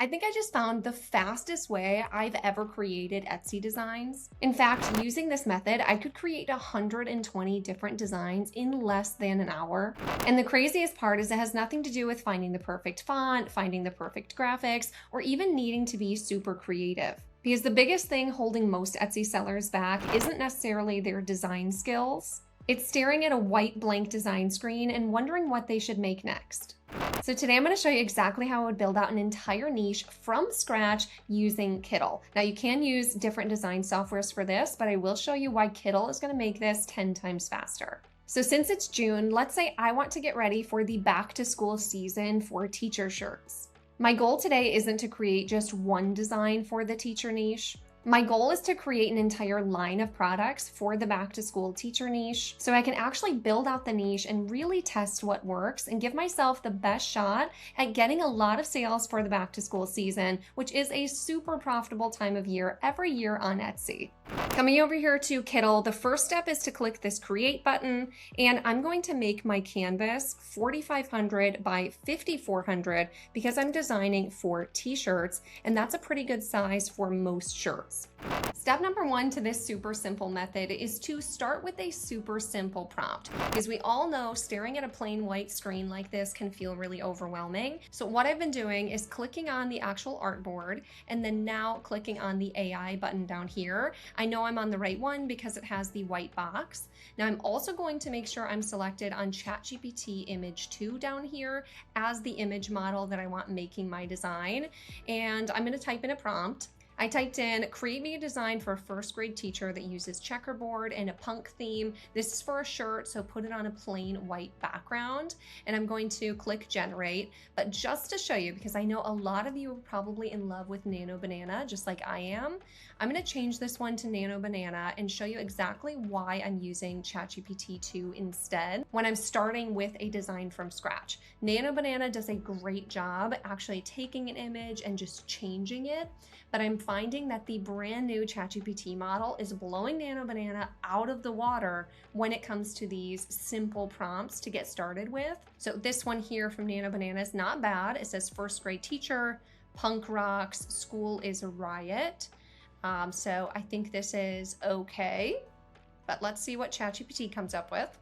I think I just found the fastest way I've ever created Etsy designs. In fact, using this method, I could create 120 different designs in less than an hour. And the craziest part is it has nothing to do with finding the perfect font, finding the perfect graphics, or even needing to be super creative. Because the biggest thing holding most Etsy sellers back isn't necessarily their design skills. It's staring at a white blank design screen and wondering what they should make next. So today I'm going to show you exactly how I would build out an entire niche from scratch using Kittle. Now you can use different design softwares for this, but I will show you why Kittle is going to make this 10 times faster. So since it's June, let's say I want to get ready for the back to school season for teacher shirts. My goal today isn't to create just one design for the teacher niche. My goal is to create an entire line of products for the back to school teacher niche so I can actually build out the niche and really test what works and give myself the best shot at getting a lot of sales for the back to school season, which is a super profitable time of year every year on Etsy. Coming over here to Kittle, the first step is to click this create button, and I'm going to make my canvas 4,500 by 5,400 because I'm designing for t-shirts, and that's a pretty good size for most shirts. Step number one to this super simple method is to start with a super simple prompt, because we all know staring at a plain white screen like this can feel really overwhelming. So what I've been doing is clicking on the actual artboard and then now clicking on the AI button down here. I know I'm on the right one because it has the white box. Now I'm also going to make sure I'm selected on ChatGPT image 2 down here as the image model that I want making my design. And I'm going to type in a prompt. I typed in, create me a design for a first grade teacher that uses checkerboard and a punk theme. This is for a shirt, so put it on a plain white background. And I'm going to click generate. But just to show you, because I know a lot of you are probably in love with Nano Banana, just like I am, I'm gonna change this one to Nano Banana and show you exactly why I'm using ChatGPT 2 instead when I'm starting with a design from scratch. Nano Banana does a great job actually taking an image and just changing it, but I'm finding that the brand new ChatGPT model is blowing Nano Banana out of the water when it comes to these simple prompts to get started with. So this one here from Nano Banana is not bad. It says first grade teacher, punk rocks, school is a riot. So I think this is okay, but let's see what ChatGPT comes up with.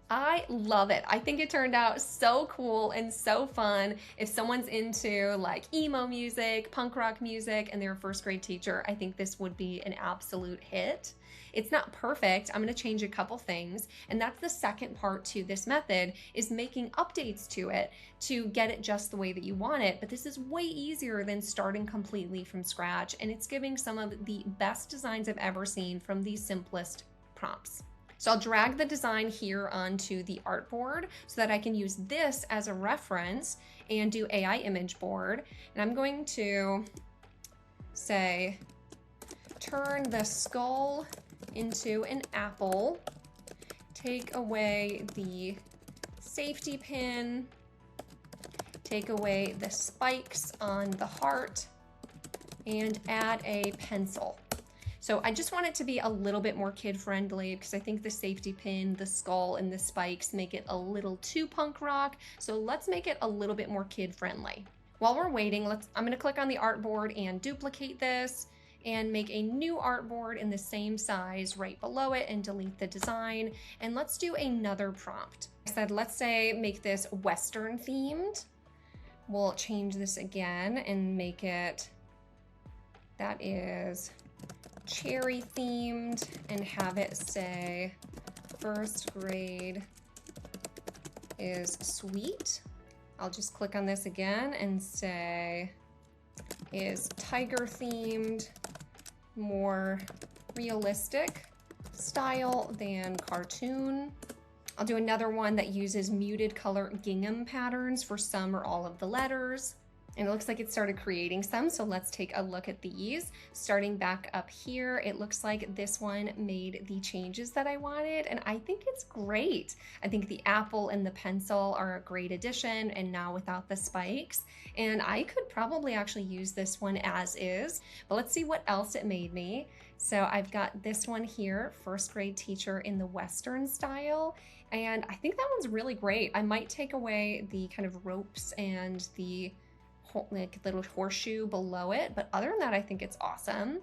I love it. I think it turned out so cool and so fun. If someone's into like emo music, punk rock music, and they're a first grade teacher, I think this would be an absolute hit. It's not perfect. I'm going to change a couple things. And that's the second part to this method, is making updates to it to get it just the way that you want it. But this is way easier than starting completely from scratch. And it's giving some of the best designs I've ever seen from the simplest prompts. So I'll drag the design here onto the artboard so that I can use this as a reference and do AI image board. And I'm going to say, turn the skull into an apple, take away the safety pin, take away the spikes on the heart, and add a pencil. So I just want it to be a little bit more kid-friendly because I think the safety pin, the skull, and the spikes make it a little too punk rock. So let's make it a little bit more kid-friendly. While we're waiting, I'm going to click on the artboard and duplicate this and make a new artboard in the same size right below it and delete the design. And let's do another prompt. I said, let's say make this Western themed. We'll change this again and make it, that is cherry themed, and have it say first grade is sweet. I'll just click on this again and say is tiger themed, more realistic style than cartoon. I'll do another one that uses muted color gingham patterns for some or all of the letters. And it looks like it started creating some, so let's take a look at these. Starting back up here, it looks like this one made the changes that I wanted, and I think it's great. I think the apple and the pencil are a great addition, and now without the spikes. And I could probably actually use this one as is, but let's see what else it made me. So I've got this one here, first grade teacher in the Western style, and I think that one's really great. I might take away the kind of ropes and the like little horseshoe below it. But other than that, I think it's awesome.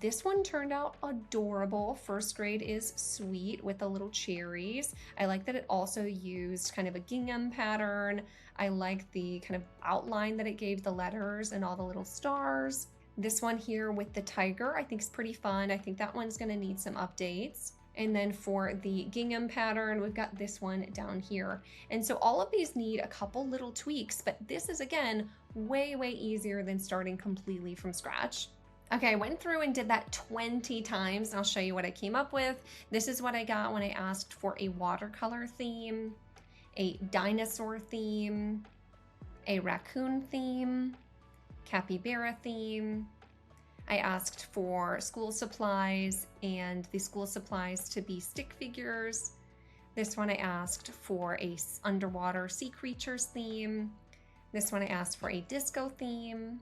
This one turned out adorable. First grade is sweet with the little cherries. I like that it also used kind of a gingham pattern. I like the kind of outline that it gave the letters and all the little stars. This one here with the tiger, I think is pretty fun. I think that one's gonna need some updates. And then for the gingham pattern, we've got this one down here. And so all of these need a couple little tweaks, but this is, again, way, way easier than starting completely from scratch. Okay, I went through and did that 20 times. I'll show you what I came up with. This is what I got when I asked for a watercolor theme, a dinosaur theme, a raccoon theme, capybara theme. I asked for school supplies and the school supplies to be stick figures. This one I asked for a underwater sea creatures theme. This one I asked for a disco theme.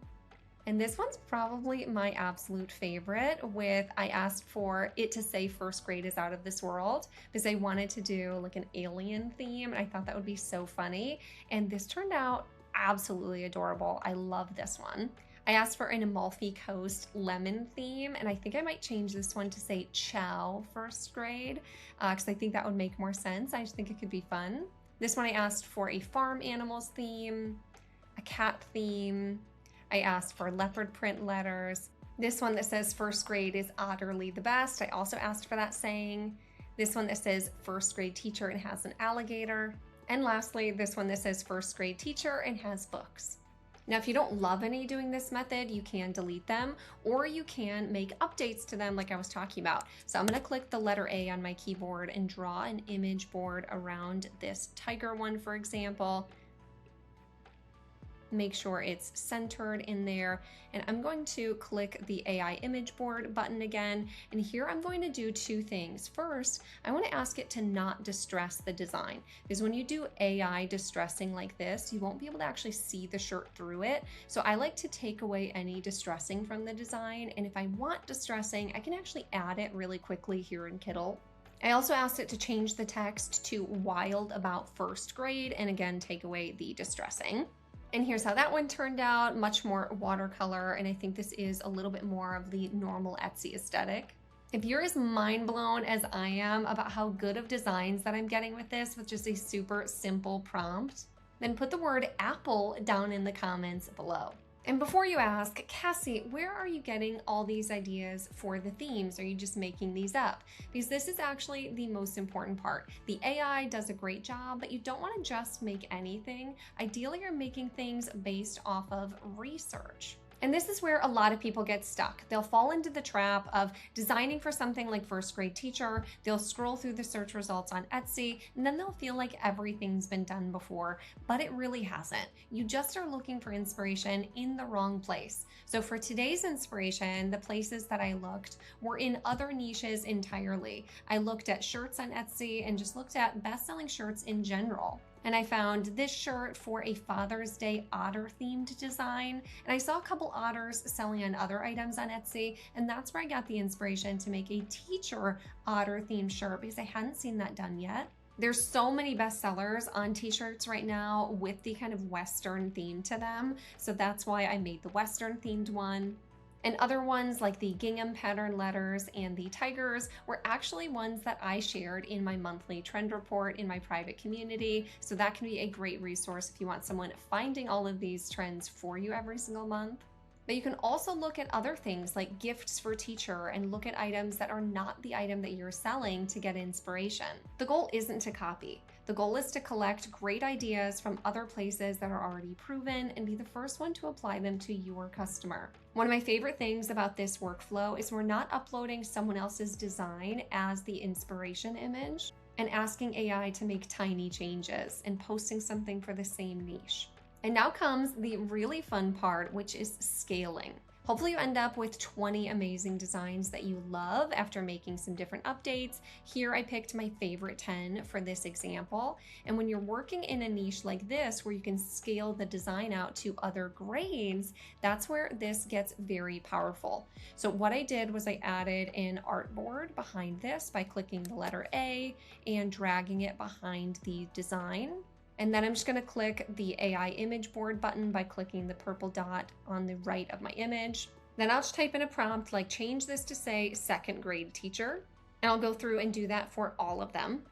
And this one's probably my absolute favorite, with I asked for it to say first grade is out of this world because I wanted to do like an alien theme. And I thought that would be so funny. And this turned out absolutely adorable. I love this one. I asked for an Amalfi Coast lemon theme, and I think I might change this one to say Ciao first grade because I think that would make more sense. I just think it could be fun. This one I asked for a farm animals theme, a cat theme. I asked for leopard print letters. This one that says first grade is utterly the best. I also asked for that saying. This one that says first grade teacher and has an alligator. And lastly, this one that says first grade teacher and has books. Now, if you don't love any doing this method, you can delete them, or you can make updates to them like I was talking about. So I'm gonna click the letter A on my keyboard and draw an image board around this tiger one, for example. Make sure it's centered in there. And I'm going to click the AI image board button again. And here I'm going to do two things. First, I want to ask it to not distress the design, because when you do AI distressing like this, you won't be able to actually see the shirt through it. So I like to take away any distressing from the design. And if I want distressing, I can actually add it really quickly here in Kittle. I also asked it to change the text to wild about first grade, and again, take away the distressing. And here's how that one turned out, much more watercolor, and I think this is a little bit more of the normal Etsy aesthetic. If you're as mind blown as I am about how good of designs that I'm getting with this with just a super simple prompt, then put the word apple down in the comments below. And before you ask, Cassie, where are you getting all these ideas for the themes? Are you just making these up? Because this is actually the most important part. The AI does a great job, but you don't want to just make anything. Ideally, you're making things based off of research. And this is where a lot of people get stuck. They'll fall into the trap of designing for something like first grade teacher. They'll scroll through the search results on Etsy, and then they'll feel like everything's been done before, but it really hasn't. You just are looking for inspiration in the wrong place. So for today's inspiration, the places that I looked were in other niches entirely. I looked at shirts on Etsy and just looked at best-selling shirts in general. And I found this shirt for a Father's Day otter themed design. And I saw a couple otters selling on other items on Etsy. And that's where I got the inspiration to make a teacher otter themed shirt, because I hadn't seen that done yet. There's so many bestsellers on t-shirts right now with the kind of Western theme to them. So that's why I made the Western themed one. And other ones like the gingham pattern letters and the tigers were actually ones that I shared in my monthly trend report in my private community. So that can be a great resource if you want someone finding all of these trends for you every single month. But you can also look at other things like gifts for teacher and look at items that are not the item that you're selling to get inspiration. The goal isn't to copy. The goal is to collect great ideas from other places that are already proven and be the first one to apply them to your customer. One of my favorite things about this workflow is we're not uploading someone else's design as the inspiration image and asking AI to make tiny changes and posting something for the same niche. And now comes the really fun part, which is scaling. Hopefully you end up with 20 amazing designs that you love after making some different updates. Here I picked my favorite 10 for this example. And when you're working in a niche like this, where you can scale the design out to other grades, that's where this gets very powerful. So what I did was I added an artboard behind this by clicking the letter A and dragging it behind the design. And then I'm just gonna click the AI image board button by clicking the purple dot on the right of my image. Then I'll just type in a prompt like change this to say second grade teacher. And I'll go through and do that for all of them.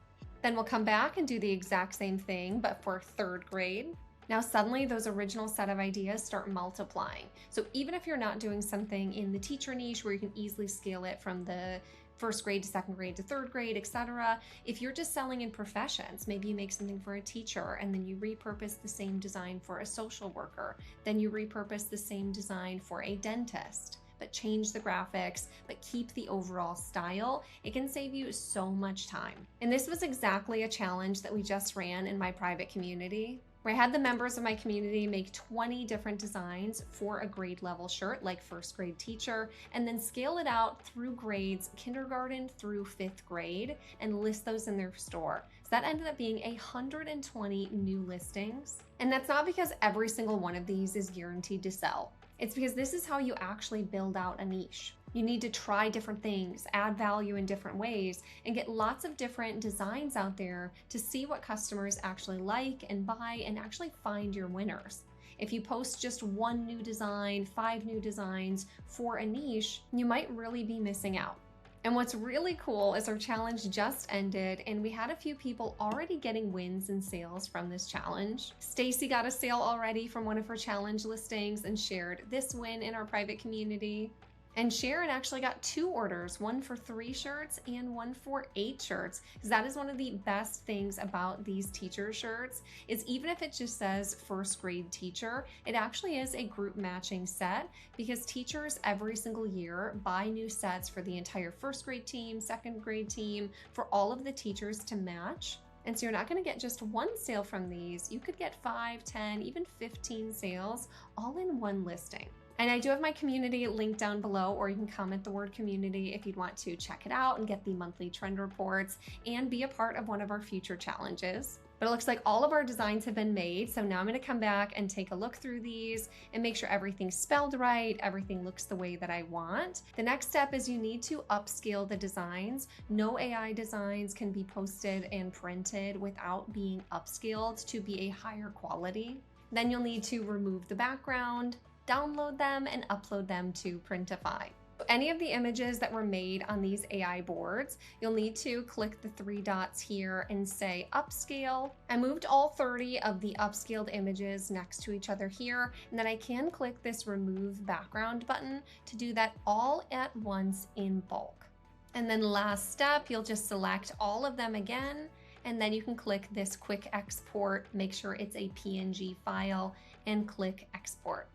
Then we'll come back and do the exact same thing, but for third grade. Now suddenly those original set of ideas start multiplying. So even if you're not doing something in the teacher niche where you can easily scale it from the first grade to second grade to third grade, etc. If you're just selling in professions, maybe you make something for a teacher and then you repurpose the same design for a social worker, then you repurpose the same design for a dentist, but change the graphics, but keep the overall style, it can save you so much time. And this was exactly a challenge that we just ran in my private community, where I had the members of my community make 20 different designs for a grade level shirt, like first grade teacher, and then scale it out through grades, kindergarten through fifth grade, and list those in their store. So that ended up being 120 new listings. And that's not because every single one of these is guaranteed to sell. It's because this is how you actually build out a niche. You need to try different things, add value in different ways, and get lots of different designs out there to see what customers actually like and buy and actually find your winners. If you post just one new design, 5 new designs for a niche, you might really be missing out. And what's really cool is our challenge just ended and we had a few people already getting wins and sales from this challenge. Stacy got a sale already from one of her challenge listings and shared this win in our private community. And Sharon actually got 2 orders, one for 3 shirts and one for 8 shirts. Because that is one of the best things about these teacher shirts is even if it just says first grade teacher, it actually is a group matching set because teachers every single year buy new sets for the entire first grade team, second grade team, for all of the teachers to match. And so you're not going to get just one sale from these. You could get 5, 10, even 15 sales all in one listing. And I do have my community linked down below, or you can comment the word community if you'd want to check it out and get the monthly trend reports and be a part of one of our future challenges. But it looks like all of our designs have been made. So now I'm going to come back and take a look through these and make sure everything's spelled right, everything looks the way that I want. The next step is you need to upscale the designs. No AI designs can be posted and printed without being upscaled to be a higher quality. Then you'll need to remove the background, download them, and upload them to Printify. Any of the images that were made on these AI boards, you'll need to click the 3 dots here and say upscale. I moved all 30 of the upscaled images next to each other here, and then I can click this remove background button to do that all at once in bulk. And then last step, you'll just select all of them again, and then you can click this quick export, make sure it's a PNG file, and click export.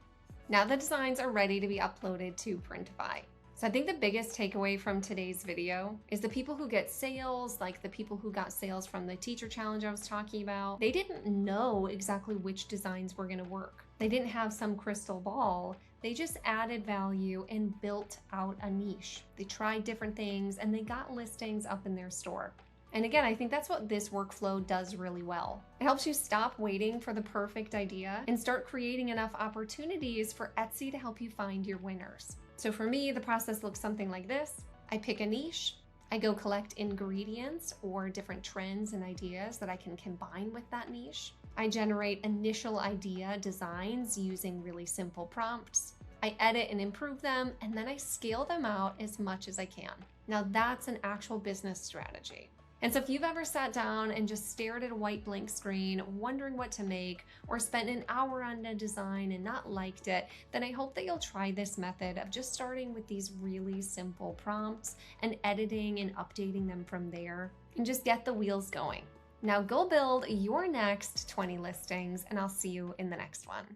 Now the designs are ready to be uploaded to Printify. So I think the biggest takeaway from today's video is the people who get sales, like the people who got sales from the teacher challenge I was talking about, they didn't know exactly which designs were going to work. They didn't have some crystal ball. They just added value and built out a niche. They tried different things and they got listings up in their store. And again, I think that's what this workflow does really well. It helps you stop waiting for the perfect idea and start creating enough opportunities for Etsy to help you find your winners. So for me, the process looks something like this. I pick a niche, I go collect ingredients or different trends and ideas that I can combine with that niche. I generate initial idea designs using really simple prompts. I edit and improve them, and then I scale them out as much as I can. Now that's an actual business strategy. And so if you've ever sat down and just stared at a white blank screen, wondering what to make, or spent an hour on a design and not liked it, then I hope that you'll try this method of just starting with these really simple prompts and editing and updating them from there, and just get the wheels going. Now go build your next 20 listings, and I'll see you in the next one.